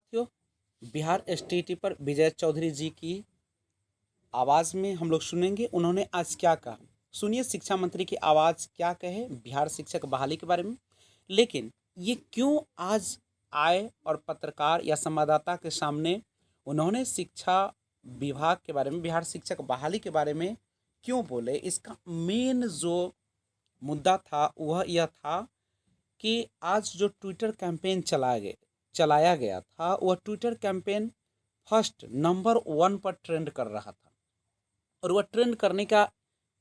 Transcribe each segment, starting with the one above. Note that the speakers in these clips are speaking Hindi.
साथियों, बिहार एसटीईटी पर विजय चौधरी जी की आवाज़ में हम लोग सुनेंगे उन्होंने आज क्या कहा। सुनिए शिक्षा मंत्री की आवाज़ क्या कहे बिहार शिक्षक बहाली के बारे में। लेकिन ये क्यों आज आए और पत्रकार या संवाददाता के सामने उन्होंने शिक्षा विभाग के बारे में, बिहार शिक्षक बहाली के बारे में क्यों बोले, इसका मेन जो मुद्दा था वह यह था कि आज जो ट्विटर कैंपेन चलाया गया था वह ट्विटर कैंपेन फर्स्ट नंबर 1 पर ट्रेंड कर रहा था। और वह ट्रेंड करने का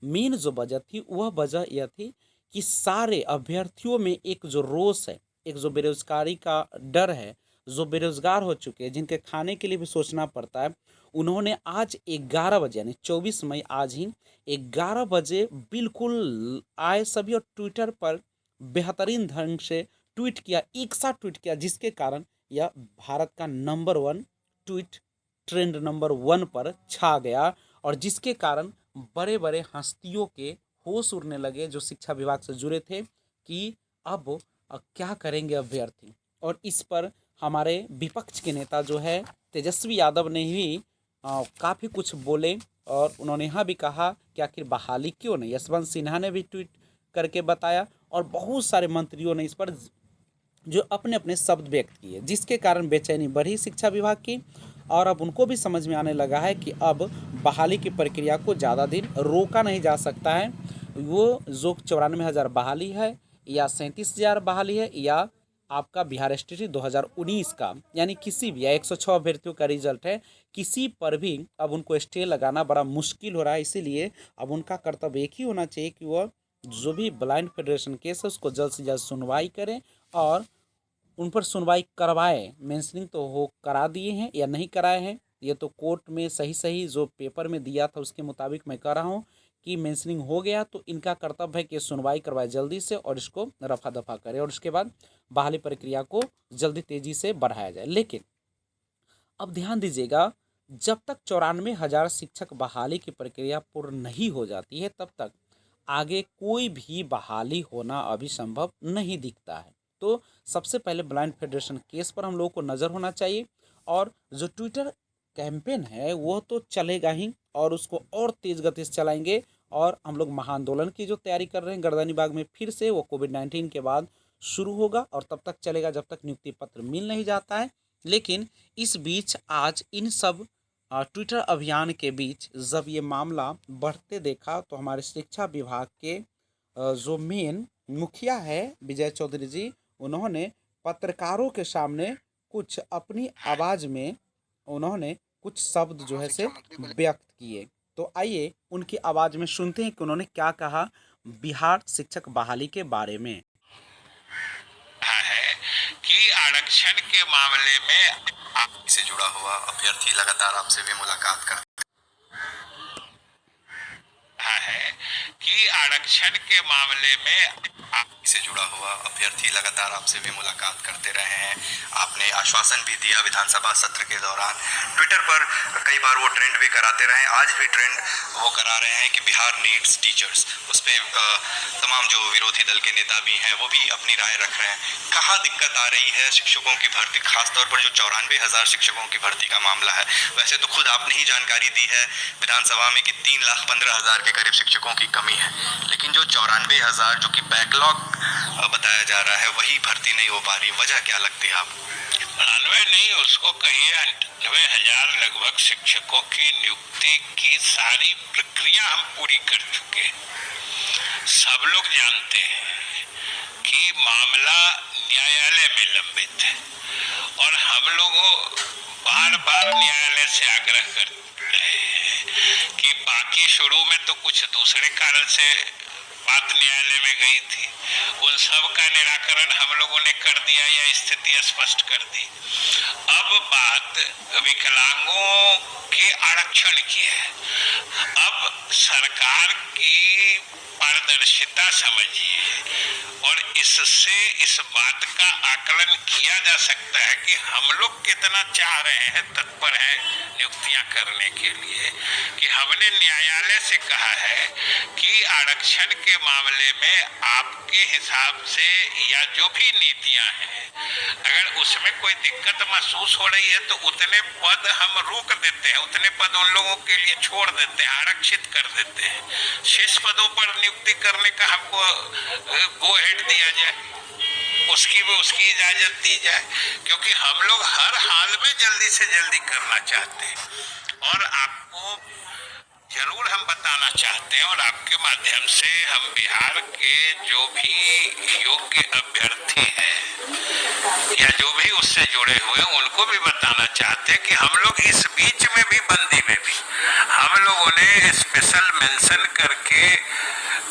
मेन जो वजह थी वह वजह यह थी कि सारे अभ्यर्थियों में एक जो रोष है, एक जो बेरोजगारी का डर है, जो बेरोजगार हो चुके हैं, जिनके खाने के लिए भी सोचना पड़ता है, उन्होंने आज 11 बजे यानी 24 मई आज ही 11 बजे बिल्कुल आए सभी और ट्विटर पर बेहतरीन ढंग से ट्वीट किया, एक साथ ट्वीट किया, जिसके कारण यह भारत का नंबर 1 ट्वीट ट्रेंड नंबर 1 पर छा गया। और जिसके कारण बड़े बड़े हस्तियों के होश उड़ने लगे जो शिक्षा विभाग से जुड़े थे कि अब क्या करेंगे अभ्यर्थी। और इस पर हमारे विपक्ष के नेता जो है तेजस्वी यादव ने भी काफ़ी कुछ बोले और उन्होंने यह भी कहा कि आखिर बहाली क्यों नहीं। यशवंत सिन्हा ने भी ट्वीट करके बताया और बहुत सारे मंत्रियों ने इस पर जो अपने अपने शब्द व्यक्त किए, जिसके कारण बेचैनी बढ़ी शिक्षा विभाग की। और अब उनको भी समझ में आने लगा है कि अब बहाली की प्रक्रिया को ज़्यादा दिन रोका नहीं जा सकता है। वो जो 94,000 बहाली है या 37,000 बहाली है या आपका बिहार एसटीटी 2019 का, यानी किसी भी या 106 अभ्यर्थियों का रिजल्ट है, किसी पर भी अब उनको स्टे लगाना बड़ा मुश्किल हो रहा है। इसीलिए अब उनका कर्तव्य एक ही होना चाहिए कि वह जो भी ब्लाइंड फेडरेशन केस है उसको जल्द से जल्द सुनवाई करें और उन पर सुनवाई करवाए। मेंशनिंग तो हो करा दिए हैं या नहीं कराए हैं, ये तो कोर्ट में सही सही जो पेपर में दिया था उसके मुताबिक मैं कह रहा हूँ कि मेंशनिंग हो गया, तो इनका कर्तव्य है कि सुनवाई करवाए जल्दी से और इसको रफा दफा करें और उसके बाद बहाली प्रक्रिया को जल्दी तेजी से बढ़ाया जाए। लेकिन अब ध्यान दीजिएगा, जब तक 94,000 शिक्षक बहाली की प्रक्रिया पूर्ण नहीं हो जाती है तब तक आगे कोई भी बहाली होना अभी संभव नहीं दिखता है। तो सबसे पहले ब्लाइंड फेडरेशन केस पर हम लोगों को नज़र होना चाहिए और जो ट्विटर कैंपेन है वो तो चलेगा ही और उसको और तेज़ गति से चलाएंगे। और हम लोग महाआंदोलन की जो तैयारी कर रहे हैं गर्दनी बाग में, फिर से वो कोविड-19 के बाद शुरू होगा और तब तक चलेगा जब तक नियुक्ति पत्र मिल नहीं जाता है। लेकिन इस बीच आज इन सब ट्विटर अभियान के बीच जब ये मामला बढ़ते देखा तो हमारे शिक्षा विभाग के जो मेन मुखिया है विजय चौधरी जी, उन्होंने पत्रकारों के सामने कुछ अपनी आवाज़ में उन्होंने कुछ शब्द जो है से व्यक्त किए। तो आइए उनकी आवाज़ में सुनते हैं कि उन्होंने क्या कहा बिहार शिक्षक बहाली के बारे में। है कि आरक्षण के मामले में आपसे जुड़ा हुआ अभ्यर्थी लगातार आपसे भी मुलाकात करता है कि आरक्षण के मामले में आपसे जुड़ा हुआ अभ्यर्थी लगातार आपसे भी मुलाकात करते रहे हैं। आपने आश्वासन भी दिया विधानसभा सत्र के दौरान, ट्विटर पर कई बार वो ट्रेंड भी कराते रहे, आज भी ट्रेंड वो करा रहे हैं कि बिहार नीड्स टीचर्स। उस पर तमाम जो विरोधी दल के नेता भी हैं वो भी अपनी राय रख रहे हैं। कहाँ दिक्कत आ रही है शिक्षकों की भर्ती, खासतौर पर जो 94,000 शिक्षकों की भर्ती का मामला है। वैसे तो खुद आपने ही जानकारी दी है विधानसभा में कि 3,15,000 के करीब शिक्षकों की कमी है, लेकिन जो 94,000 जो कि बैकलॉग बताया जा रहा है वही भर्ती नहीं हो पा रही, वजह क्या लगती है आपको? 92 नहीं, उसको कहिए 98,000 लगभग शिक्षकों की नियुक्ति की सारी प्रक्रिया हम पूरी कर चुके हैं। सब लोग जानते हैं कि मामला न्यायालय में लंबित है और हम लोग बार बार न्यायालय से आग्रह कर रहे हैं कि बाकी शुरू में तो कुछ दूसरे कारण से बात न्यायालय में गई थी, उन सब का निराकरण हम लोगों ने कर दिया या स्थिति स्पष्ट कर दी। अब बात विकलांगों के आरक्षण की है। अब सरकार की पारदर्शिता समझिए और इससे इस बात का आकलन किया जा सकता है कि हम लोग कितना चाह रहे हैं, तत्पर हैं नियुक्तियां करने के लिए, कि हमने न्यायालय से कहा है कि आरक्षण के मामले में आपके हिसाब से या जो भी नीति नीतियां हैं, अगर उसमें कोई दिक्कत महसूस हो रही है तो उतने पद हम रोक देते हैं, उतने पद उन लोगों के लिए छोड़ देते हैं, आरक्षित कर देते हैं। शेष पदों पर नियुक्ति करने का हमको गो हेड दिया जाए, उसकी इजाजत दी जाए, क्योंकि हम लोग हर हाल में जल्दी से जल्दी करना चाहते हैं। और आपको जरूर हम बताना चाहते हैं और आपके माध्यम से हम बिहार के जो भी योग्य अभ्यर्थी हैं या जो भी उससे जुड़े हुए उनको भी बताना चाहते हैं कि हम लोग इस बीच में भी, बंदी में भी, हम लोगों ने स्पेशल मेंशन करके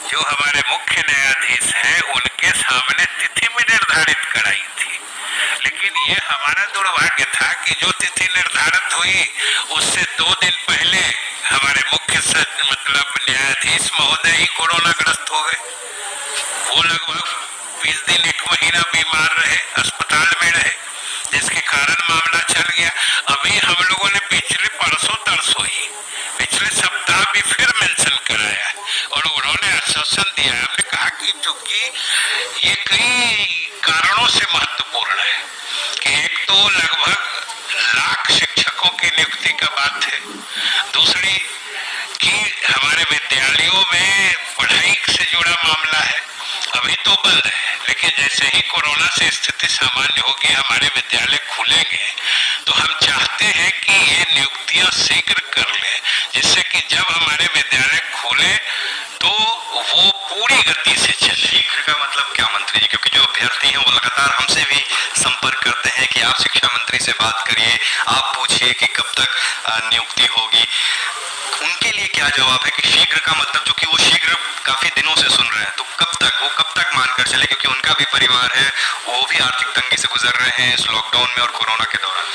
जो हमारे मुख्य न्यायाधीश हैं उनके सामने तिथि भी निर्धारित कराई थी। लेकिन ये हमारा दुर्भाग्य था कि जो तिथि निर्धारित हुई उससे 2 दिन पहले हमारे मुख्य मतलब न्यायाधीश महोदय ही कोरोना ग्रस्त हो गए। वो लगभग 20 दिन 1 महीना बीमार रहे, अस्पताल में रहे, जिसके कारण मामला चल गया। अभी हम लोगों ने पिछले परसों ही पिछले सप्ताह भी फिर मेंशन कराया और उन्होंने आश्वासन दिया। हमने कहा कि चूंकि ये कई कारणों से महत्वपूर्ण है कि एक तो लगभग लाख शिक्षकों की नियुक्ति का बात है, दूसरी कि हमारे विद्यालयों में पढ़ाई से जुड़ा मामला है, अभी तो बंद है, लेकिन जैसे ही कोरोना से स्थिति सामान्य होगी, हमारे विद्यालय खुलेंगे, तो हम चाहते हैं कि ये नियुक्तियां शीघ्र कर लें, जिससे कि जब हमारे विद्यालय खुले तो वो पूरी गति से चले। शीघ्र का मतलब क्या मंत्री जी? क्योंकि जो अभ्यर्थी हैं वो लगातार हमसे भी संपर्क करते हैं कि आप शिक्षा मंत्री से बात करिए, आप पूछिए कि कब तक नियुक्ति होगी। उनके लिए क्या जवाब है कि शीघ्र का मतलब, जो कि वो शीघ्र काफी दिनों से सुन रहे हैं, तो कब तक मानकर चले, क्योंकि उनका भी परिवार है, वो भी आर्थिक तंगी से गुजर रहे हैं इस लॉकडाउन में और कोरोना के दौरान।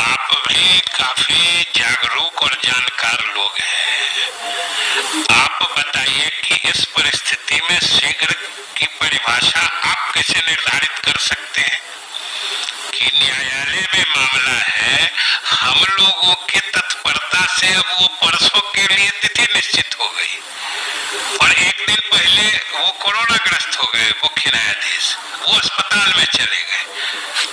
आप भी काफी जागरूक और जानकार लोग हैं, आप बताइए कि इस परिस्थिति में शीघ्र की परिभाषा आप कैसे निर्धारित कर सकते हैं कि न्यायालय में मामला है, हम लोगों के तत्परता से अब वो परसों के लिए तिथि निश्चित हो गई और 1 दिन पहले वो कोरोना ग्रस्त हो गए मुख्य न्यायाधीश, वो अस्पताल में चले गए,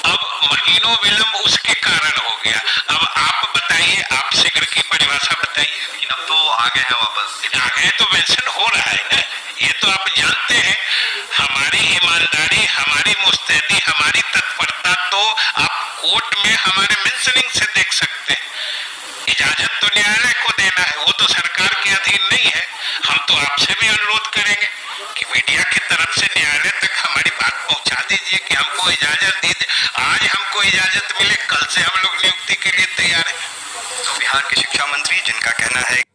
अब महीनों विलंब उसके कारण हो गया। अब आप बताइए, आप शीघ्र की परिभाषा बताइए। लेकिन अब तो आ गए हैं वापस, आ गए तो मेंशन हो रहा है ना, ये तो आप जानते हैं। हमारी ईमानदारी, हमारी मुस्तैदी, हमारी तत्परता तो आप कोर्ट में हमारे मेंशनिंग से देख सकते हैं। इजाजत तो न्यायालय को देना है, वो तो सरकार के अधीन नहीं है। हम तो आपसे भी अनुरोध करेंगे कि मीडिया की तरफ से न्यायालय तक हमारी बात पहुंचा दीजिए कि हमको इजाजत दी, आज हमको इजाजत मिले, कल से हम लोग नियुक्ति के लिए तैयार हैं। तो बिहार के शिक्षा मंत्री, जिनका कहना है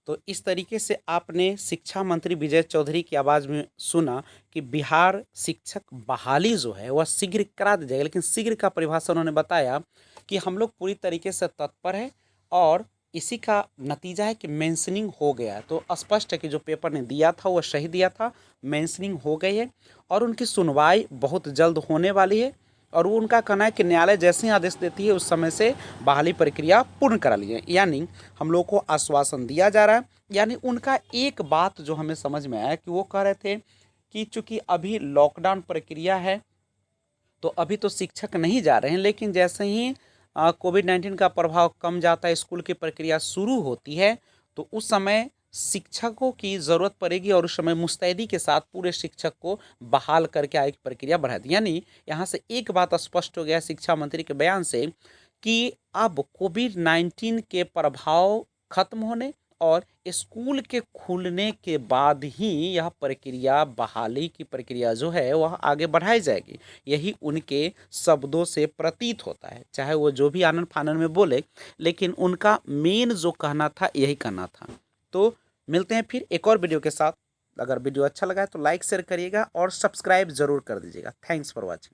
तो इस तरीके से आपने शिक्षा मंत्री विजय चौधरी की आवाज़ में सुना कि बिहार शिक्षक बहाली जो है वह शीघ्र करा दी जाएगी, लेकिन शीघ्र का परिभाषा उन्होंने बताया कि हम लोग पूरी तरीके से तत्पर है और इसी का नतीजा है कि मेंशनिंग हो गया है। तो स्पष्ट है कि जो पेपर ने दिया था वह सही दिया था, मेंशनिंग हो गई है और उनकी सुनवाई बहुत जल्द होने वाली है और वो उनका कहना है कि न्यायालय जैसे ही आदेश देती है उस समय से बहाली प्रक्रिया पूर्ण करा ली जाए। यानी हम लोग को आश्वासन दिया जा रहा है। यानी उनका एक बात जो हमें समझ में आया कि वो कह रहे थे कि चूंकि अभी लॉकडाउन प्रक्रिया है तो अभी तो शिक्षक नहीं जा रहे हैं, लेकिन जैसे ही कोविड-19 का प्रभाव कम जाता है, स्कूल की प्रक्रिया शुरू होती है, तो उस समय शिक्षकों की ज़रूरत पड़ेगी और उस समय मुस्तैदी के साथ पूरे शिक्षक को बहाल करके आगे की प्रक्रिया बढ़ा दी। यानी यहाँ से एक बात स्पष्ट हो गया शिक्षा मंत्री के बयान से कि अब कोविड-19 के प्रभाव खत्म होने और स्कूल के खुलने के बाद ही यह प्रक्रिया, बहाली की प्रक्रिया जो है वह आगे बढ़ाई जाएगी। यही उनके शब्दों से प्रतीत होता है, चाहे वो जो भी आनन फानन में बोले, लेकिन उनका मेन जो कहना था यही कहना था। तो मिलते हैं फिर एक और वीडियो के साथ। अगर वीडियो अच्छा लगा है तो लाइक शेयर करिएगा और सब्सक्राइब जरूर कर दीजिएगा। Thanks for watching.